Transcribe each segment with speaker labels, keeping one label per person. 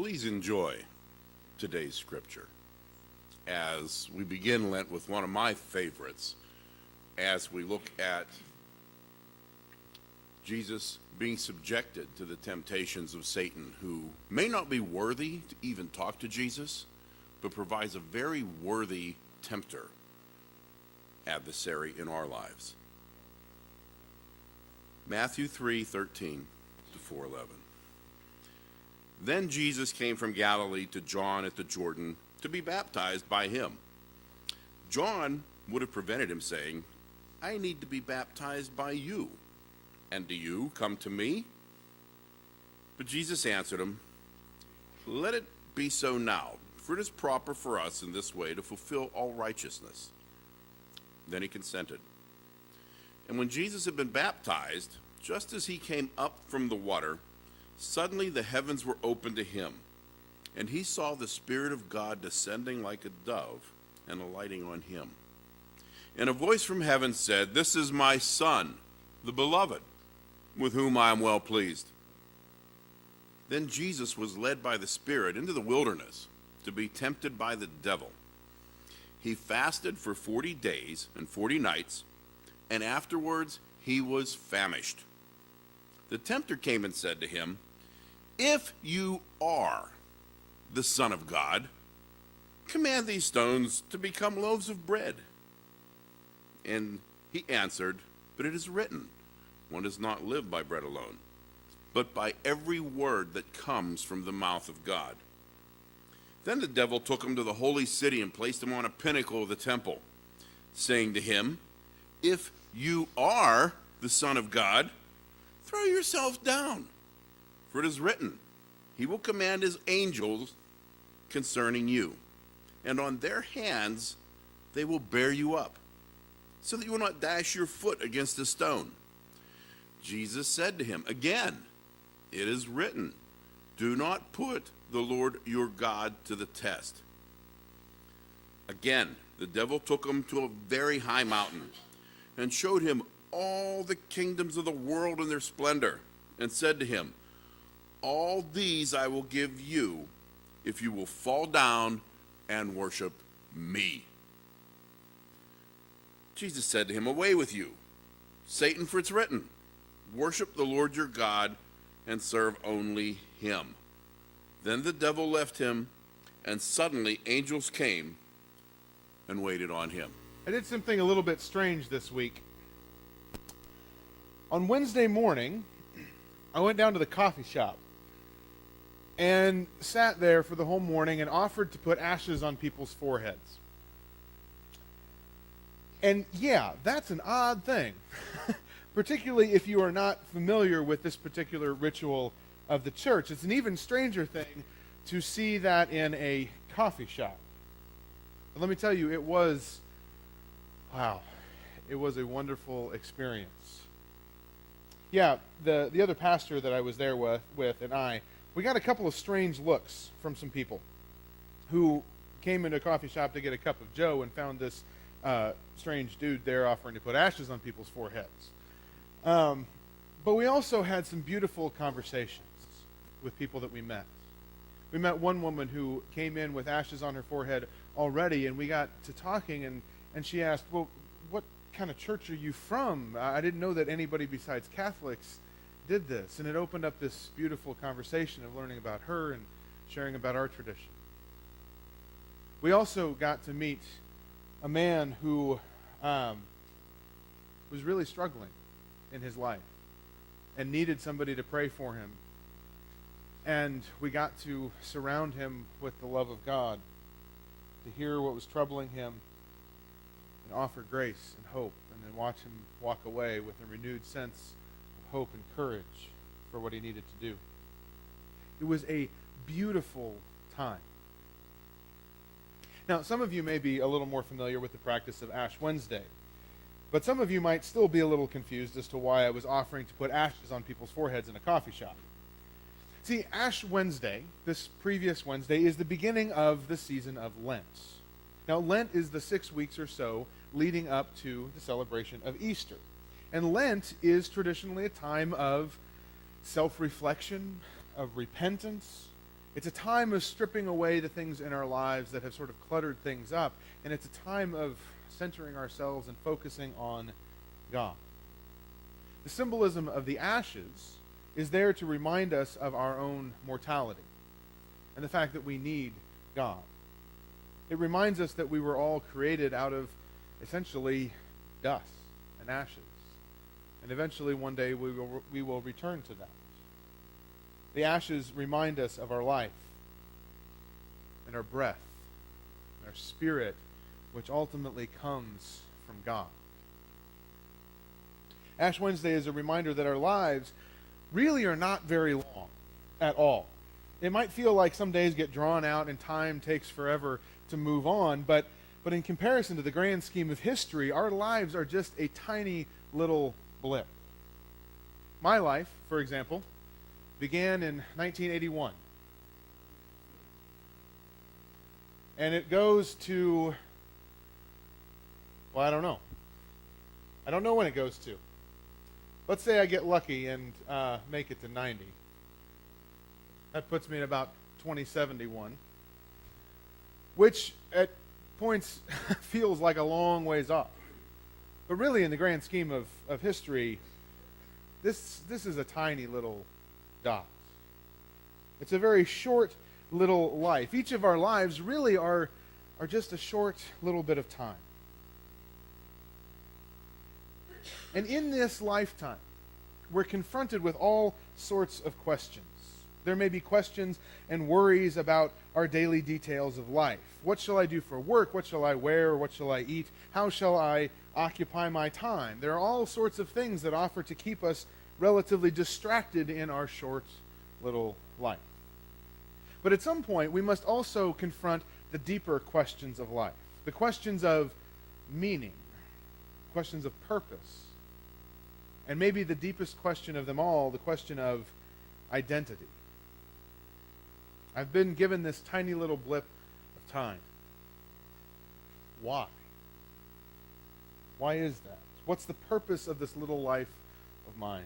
Speaker 1: Please enjoy today's scripture as we begin Lent with one of my favorites, as we look at Jesus being subjected to the temptations of Satan, who may not be worthy to even talk to Jesus, but provides a very worthy tempter, adversary in our lives. Matthew 3:13 to 4:11. Then Jesus came from Galilee to John at the Jordan to be baptized by him. John would have prevented him, saying, "I need to be baptized by you, and do you come to me?" But Jesus answered him, "Let it be so now, for it is proper for us in this way to fulfill all righteousness." Then he consented. And when Jesus had been baptized, just as he came up from the water, suddenly the heavens were opened to him, and he saw the Spirit of God descending like a dove and alighting on him. And a voice from heaven said, "This is my Son, the beloved, with whom I am well pleased." Then Jesus was led by the Spirit into the wilderness to be tempted by the devil. He fasted for 40 days and 40 nights, and afterwards he was famished. The tempter came and said to him, "If you are the Son of God, command these stones to become loaves of bread." And he answered, "But it is written, one does not live by bread alone, but by every word that comes from the mouth of God." Then the devil took him to the holy city and placed him on a pinnacle of the temple, saying to him, "If you are the Son of God, throw yourself down. For it is written, he will command his angels concerning you, and on their hands they will bear you up, so that you will not dash your foot against a stone." Jesus said to him, "Again, it is written, do not put the Lord your God to the test." Again, the devil took him to a very high mountain and showed him all the kingdoms of the world and their splendor, and said to him, "All these I will give you if you will fall down and worship me." Jesus said to him, "Away with you, Satan, for it's written, worship the Lord your God and serve only him." Then the devil left him, and suddenly angels came and waited on him.
Speaker 2: I did something a little bit strange this week. On Wednesday morning, I went down to the coffee shop and sat there for the whole morning and offered to put ashes on people's foreheads. And yeah, that's an odd thing, particularly if you are not familiar with this particular ritual of the church. It's an even stranger thing to see that in a coffee shop. But let me tell you, it was a wonderful experience. Yeah, the other pastor that I was there with and we got a couple of strange looks from some people who came into a coffee shop to get a cup of joe and found this strange dude there offering to put ashes on people's foreheads. But we also had some beautiful conversations with people that we met. We met one woman who came in with ashes on her forehead already, and we got to talking, and she asked, "Well, what kind of church are you from? I didn't know that anybody besides Catholics did this." And it opened up this beautiful conversation of learning about her and sharing about our tradition. We also got to meet a man who was really struggling in his life and needed somebody to pray for him. And we got to surround him with the love of God, to hear what was troubling him, and offer grace and hope, and then watch him walk away with a renewed sense of hope and courage for what he needed to do. It was a beautiful time. Now, some of you may be a little more familiar with the practice of Ash Wednesday, but some of you might still be a little confused as to why I was offering to put ashes on people's foreheads in a coffee shop. See, Ash Wednesday, this previous Wednesday, is the beginning of the season of Lent. Now, Lent is the 6 weeks or so leading up to the celebration of Easter. And Lent is traditionally a time of self-reflection, of repentance, It's a time of stripping away the things in our lives that have sort of cluttered things up, and it's a time of centering ourselves and focusing on God. The symbolism of the ashes is there to remind us of our own mortality and the fact that we need God. It reminds us that we were all created out of essentially dust and ashes, and eventually one day we will return to that. The ashes remind us of our life and our breath and our spirit, which ultimately comes from God. Ash Wednesday is a reminder that our lives really are not very long at all. It might feel like some days get drawn out and time takes forever to move on, but in comparison to the grand scheme of history, our lives are just a tiny little blip. My life, for example, began in 1981. And it goes to, well, I don't know. I don't know when it goes to. Let's say I get lucky and make it to 90. That puts me at about 2071, which at points feels like a long ways off. But really, in the grand scheme of history, this is a tiny little dot. It's a very short little life. Each of our lives really are just a short little bit of time. And in this lifetime, we're confronted with all sorts of questions. There may be questions and worries about our daily details of life. What shall I do for work? What shall I wear? What shall I eat? How shall I occupy my time? There are all sorts of things that offer to keep us relatively distracted in our short little life. But at some point, we must also confront the deeper questions of life, the questions of meaning, questions of purpose, and maybe the deepest question of them all, the question of identity. I've been given this tiny little blip of time. Why? Why is that? What's the purpose of this little life of mine?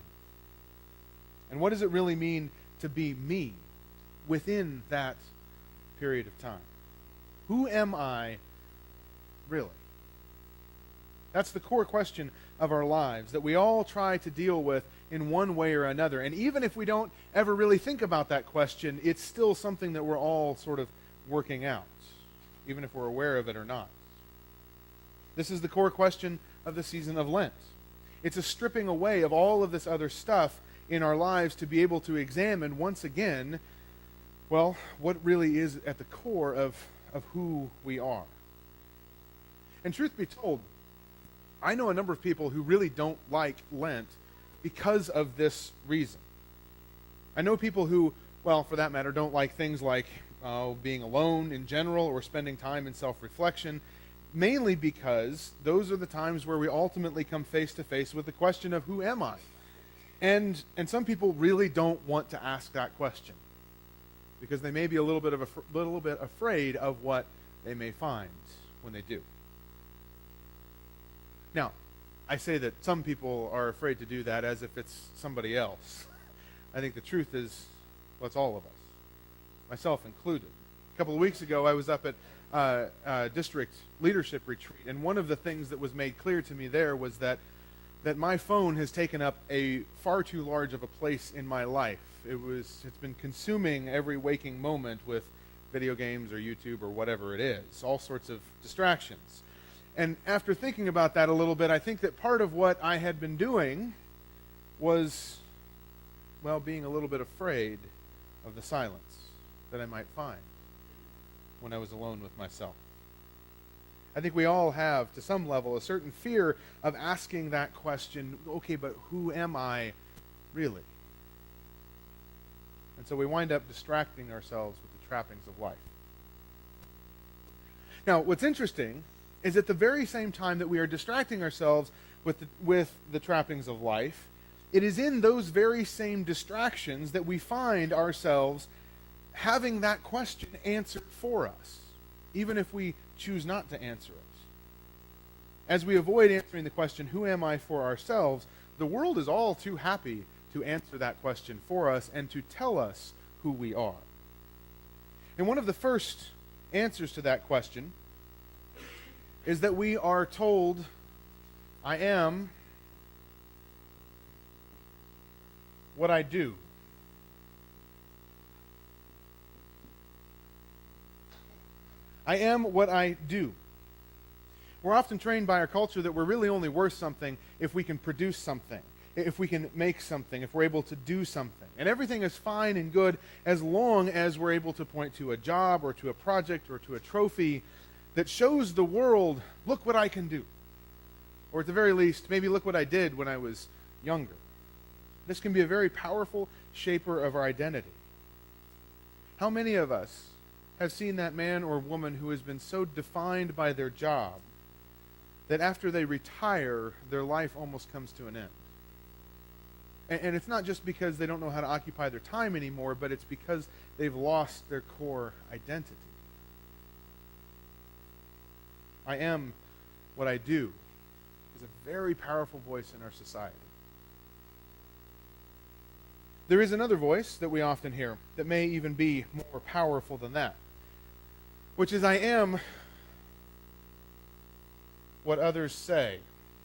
Speaker 2: And what does it really mean to be me within that period of time? Who am I really? That's the core question of our lives that we all try to deal with in one way or another. And even if we don't ever really think about that question, it's still something that we're all sort of working out, even if we're aware of it or not. This is the core question of the season of Lent. It's a stripping away of all of this other stuff in our lives to be able to examine once again, well, what really is at the core of who we are. And truth be told, I know a number of people who really don't like Lent because of this reason. I know people who, well, for that matter, don't like things like being alone in general or spending time in self-reflection, mainly because those are the times where we ultimately come face to face with the question of who am I? And some people really don't want to ask that question because they may be a little bit afraid of what they may find when they do. Now, I say that some people are afraid to do that as if it's somebody else. I think the truth is, well, it's all of us, myself included. A couple of weeks ago, I was up at district leadership retreat, and one of the things that was made clear to me there was that my phone has taken up a far too large of a place in my life. It's been consuming every waking moment with video games or YouTube or whatever it is, all sorts of distractions. And after thinking about that a little bit, I think that part of what I had been doing was, well, being a little bit afraid of the silence that I might find when I was alone with myself. I think we all have, to some level, a certain fear of asking that question, okay, but who am I really? And so we wind up distracting ourselves with the trappings of life. Now, what's interesting is at the very same time that we are distracting ourselves with the trappings of life, it is in those very same distractions that we find ourselves having that question answered for us, even if we choose not to answer it. As we avoid answering the question, who am I, for ourselves, the world is all too happy to answer that question for us and to tell us who we are. And one of the first answers to that question is that we are told, I am what I do. I am what I do. We're often trained by our culture that we're really only worth something if we can produce something, if we can make something, if we're able to do something. And everything is fine and good as long as we're able to point to a job or to a project or to a trophy that shows the world, look what I can do. Or at the very least, maybe look what I did when I was younger. This can be a very powerful shaper of our identity. How many of us have seen that man or woman who has been so defined by their job that after they retire, their life almost comes to an end? And it's not just because they don't know how to occupy their time anymore, but it's because they've lost their core identity. I am what I do is a very powerful voice in our society. There is another voice that we often hear that may even be more powerful than that, which is, I am what others say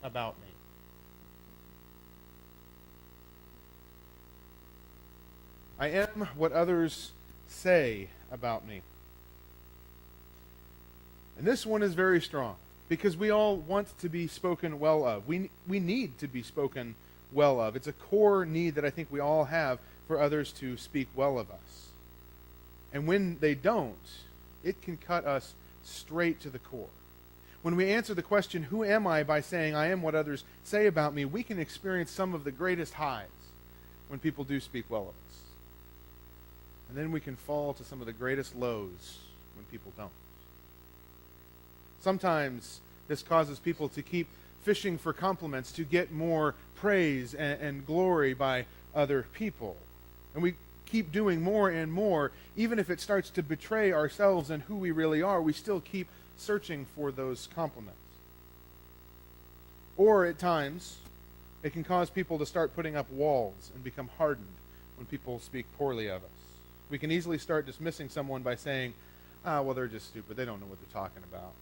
Speaker 2: about me. I am what others say about me. And this one is very strong, because we all want to be spoken well of. We need to be spoken well of. It's a core need that I think we all have for others to speak well of us. And when they don't, it can cut us straight to the core. When we answer the question, who am I, by saying I am what others say about me, we can experience some of the greatest highs when people do speak well of us. And then we can fall to some of the greatest lows when people don't. Sometimes this causes people to keep fishing for compliments, to get more praise and glory by other people. And we keep doing more and more. Even if it starts to betray ourselves and who we really are, we still keep searching for those compliments. Or at times, it can cause people to start putting up walls and become hardened when people speak poorly of us. We can easily start dismissing someone by saying, well, they're just stupid. They don't know what they're talking about.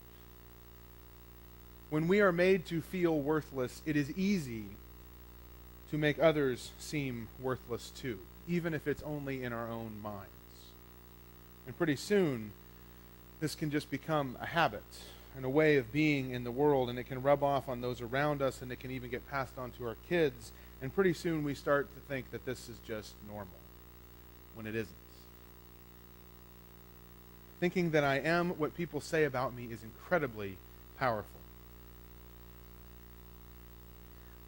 Speaker 2: When we are made to feel worthless, it is easy to make others seem worthless too, even if it's only in our own minds. And pretty soon, this can just become a habit and a way of being in the world, and it can rub off on those around us, and it can even get passed on to our kids. And pretty soon we start to think that this is just normal, when it isn't. Thinking that I am what people say about me is incredibly powerful.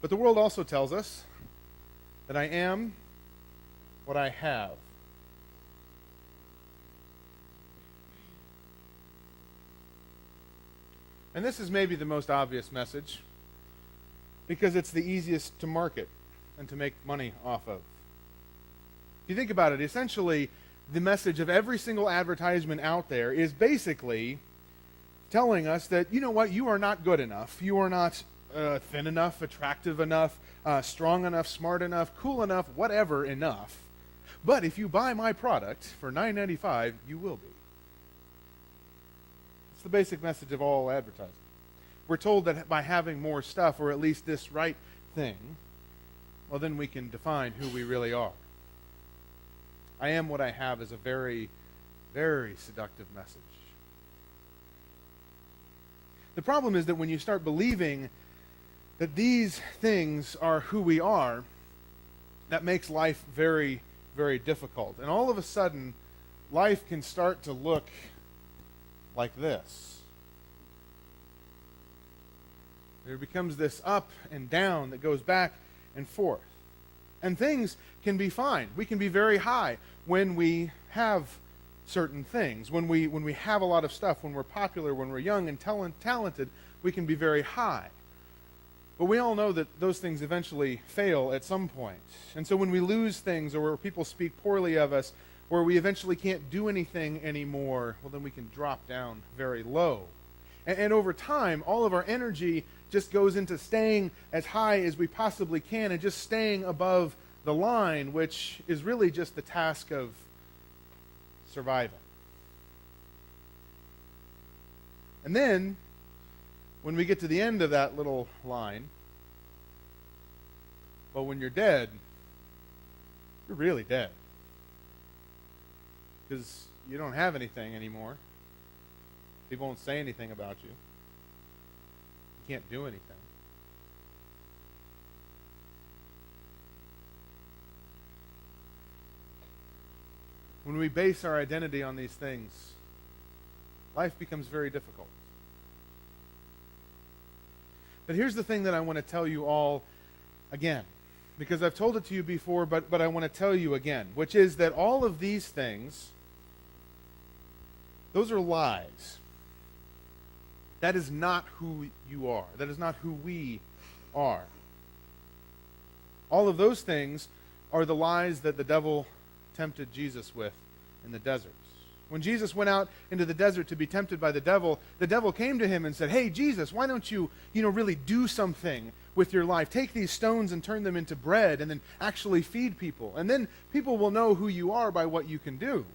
Speaker 2: But the world also tells us that I am what I have. And this is maybe the most obvious message, because it's the easiest to market and to make money off of. If you think about it, essentially, the message of every single advertisement out there is basically telling us that, you know what, you are not good enough. You are not thin enough, attractive enough, strong enough, smart enough, cool enough, whatever enough. But if you buy my product for $9.95, you will be. It's the basic message of all advertising. We're told that by having more stuff, or at least this right thing, well, then we can define who we really are. I am what I have is a very, very seductive message. The problem is that when you start believing that these things are who we are, that makes life very, very difficult. And all of a sudden, life can start to look like this. There becomes this up and down that goes back and forth. And things can be fine. We can be very high when we have certain things. When we have a lot of stuff, when we're popular, when we're young and talented, we can be very high. But we all know that those things eventually fail at some point. And so when we lose things, or where people speak poorly of us, where we eventually can't do anything anymore, well, then we can drop down very low. And over time, all of our energy just goes into staying as high as we possibly can and just staying above the line, which is really just the task of surviving. And then, when we get to the end of that little line, well, when you're dead, you're really dead. Because you don't have anything anymore. People won't say anything about you. You can't do anything. When we base our identity on these things, life becomes very difficult. But here's the thing that I want to tell you all again, because I've told it to you before, but I want to tell you again, which is that all of these things, those are lies. That is not who you are. That is not who we are. All of those things are the lies that the devil tempted Jesus with in the desert. When Jesus went out into the desert to be tempted by the devil came to him and said, "Hey, Jesus, why don't you really do something with your life? Take these stones and turn them into bread and then actually feed people. And then people will know who you are by what you can do."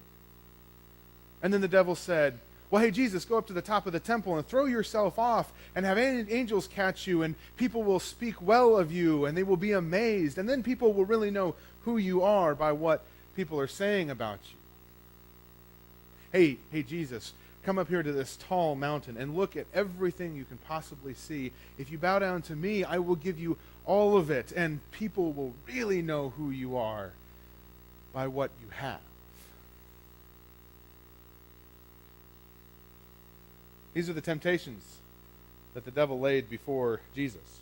Speaker 2: And then the devil said, "Well, hey, Jesus, go up to the top of the temple and throw yourself off and have angels catch you, and people will speak well of you and they will be amazed. And then people will really know who you are by what people are saying about you. Hey, Jesus, come up here to this tall mountain and look at everything you can possibly see. If you bow down to me, I will give you all of it, and people will really know who you are by what you have." These are the temptations that the devil laid before Jesus.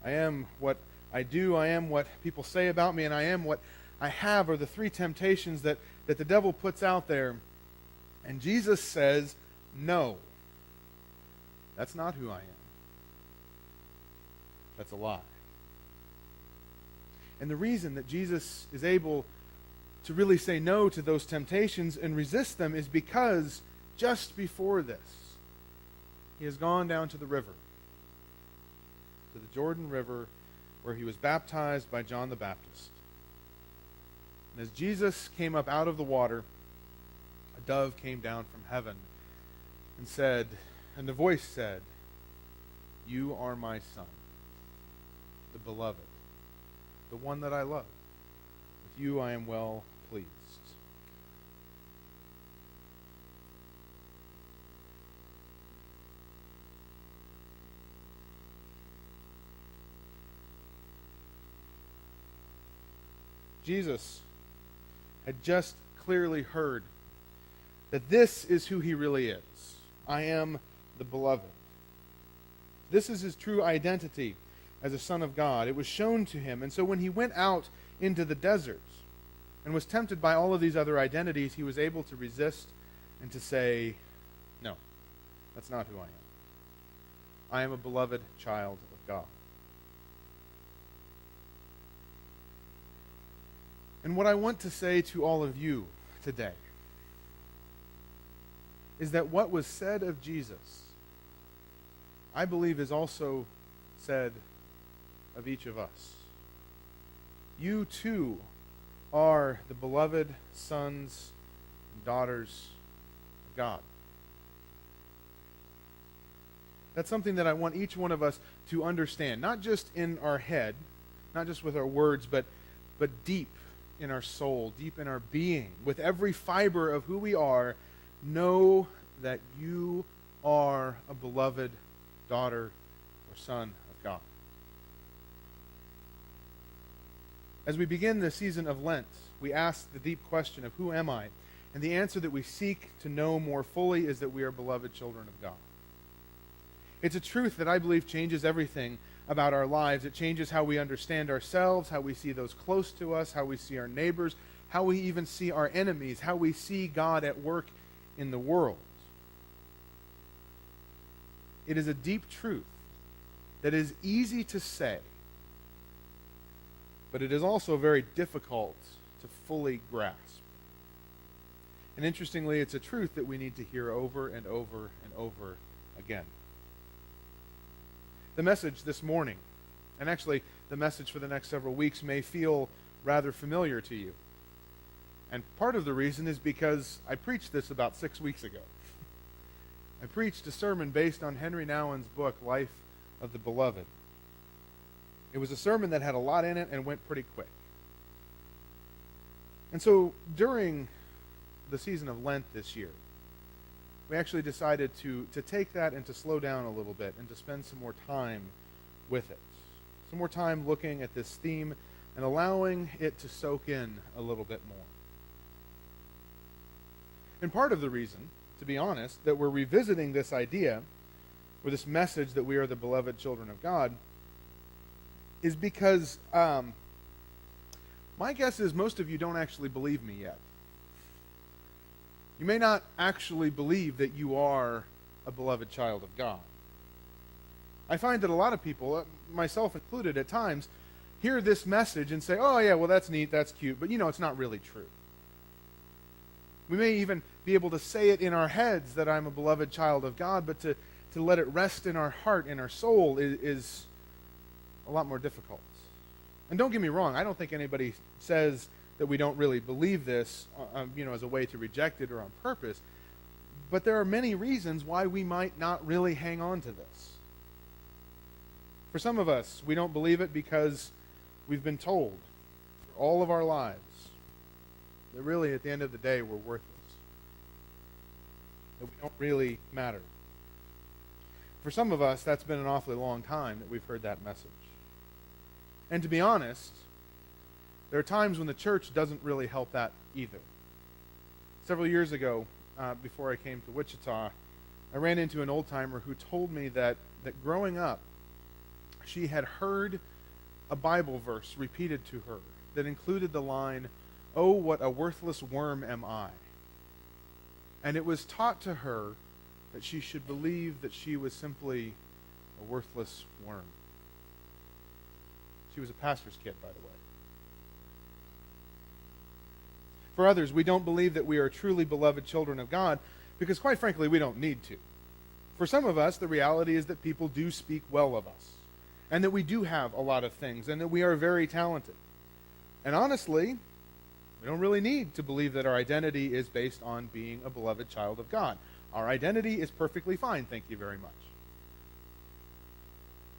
Speaker 2: I am what I do, I am what people say about me, and I am what I have, are the three temptations that the devil puts out there. And Jesus says, no, that's not who I am. That's a lie. And the reason that Jesus is able to really say no to those temptations and resist them is because just before this, he has gone down to the river, to the Jordan River, where he was baptized by John the Baptist. And as Jesus came up out of the water, a dove came down from heaven and said, and the voice said, "You are my son, the beloved, the one that I love. With you I am well pleased." Jesus had just clearly heard that this is who he really is. I am the beloved. This is his true identity as a son of God. It was shown to him. And so when he went out into the desert and was tempted by all of these other identities, he was able to resist and to say, no, that's not who I am. I am a beloved child of God. And what I want to say to all of you today is that what was said of Jesus, I believe, is also said of each of us. You too are the beloved sons and daughters of God. That's something that I want each one of us to understand, not just in our head, not just with our words, but deep in our soul, deep in our being, with every fiber of who we are. Know that you are a beloved daughter or son of God. As we begin the season of Lent, we ask the deep question of who am I? And the answer that we seek to know more fully is that we are beloved children of God. It's a truth that I believe changes everything about our lives. It changes how we understand ourselves, how we see those close to us, how we see our neighbors, how we even see our enemies, how we see God at work in the world. It is a deep truth that is easy to say, but it is also very difficult to fully grasp. And interestingly, it's a truth that we need to hear over and over and over again. The message this morning, and actually the message for the next several weeks, may feel rather familiar to you. And part of the reason is because I preached this about 6 weeks ago. I preached a sermon based on Henry Nouwen's book, Life of the Beloved. It was a sermon that had a lot in it and went pretty quick. And so during the season of Lent this year, we actually decided to take that and to slow down a little bit and to spend some more time with it. Some more time looking at this theme and allowing it to soak in a little bit more. And part of the reason, to be honest, that we're revisiting this idea, or this message that we are the beloved children of God, is because my guess is most of you don't actually believe me yet. You may not actually believe that you are a beloved child of God. I find that a lot of people, myself included at times, hear this message and say, oh yeah, well that's neat, that's cute, but it's not really true. We may even be able to say it in our heads that I'm a beloved child of God, but to let it rest in our heart, in our soul, is a lot more difficult. And don't get me wrong, I don't think anybody says that we don't really believe this, as a way to reject it or on purpose. But there are many reasons why we might not really hang on to this. For some of us, we don't believe it because we've been told for all of our lives that really at the end of the day we're worthless, that we don't really matter. For some of us, that's been an awfully long time that we've heard that message. And to be honest, there are times when the church doesn't really help that either. Several years ago, before I came to Wichita, I ran into an old-timer who told me that growing up, she had heard a Bible verse repeated to her that included the line, "Oh, what a worthless worm am I." And it was taught to her that she should believe that she was simply a worthless worm. She was a pastor's kid, by the way. For others, we don't believe that we are truly beloved children of God because, quite frankly, we don't need to. For some of us, the reality is that people do speak well of us, and that we do have a lot of things, and that we are very talented. And honestly, we don't really need to believe that our identity is based on being a beloved child of God. Our identity is perfectly fine, thank you very much.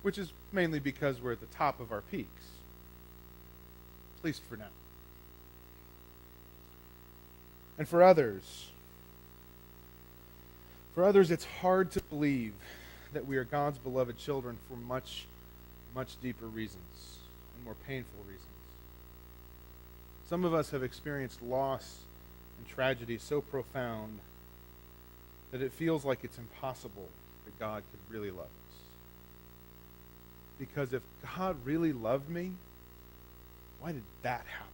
Speaker 2: Which is mainly because we're at the top of our peaks. At least for now. And for others, it's hard to believe that we are God's beloved children for much, much deeper reasons and more painful reasons. Some of us have experienced loss and tragedy so profound that it feels like it's impossible that God could really love us. Because if God really loved me, why did that happen?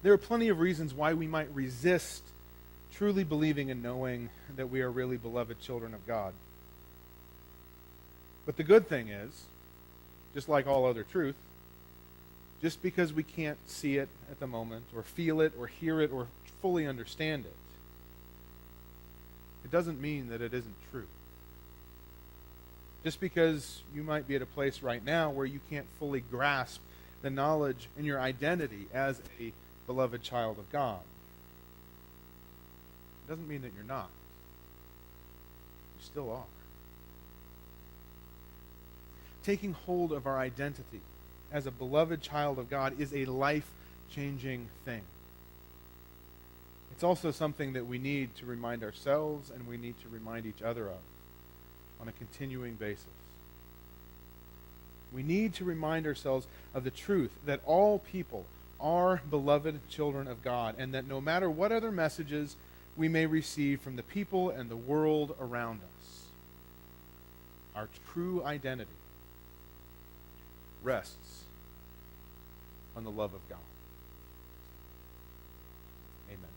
Speaker 2: There are plenty of reasons why we might resist truly believing and knowing that we are really beloved children of God. But the good thing is, just like all other truth, just because we can't see it at the moment, or feel it, or hear it, or fully understand it, it doesn't mean that it isn't true. Just because you might be at a place right now where you can't fully grasp the knowledge and your identity as a beloved child of God, it doesn't mean that you're not. You still are. Taking hold of our identity as a beloved child of God is a life-changing thing. It's also something that we need to remind ourselves and we need to remind each other of on a continuing basis. We need to remind ourselves of the truth that all people are beloved children of God, and that no matter what other messages we may receive from the people and the world around us, our true identity rests on the love of God. Amen.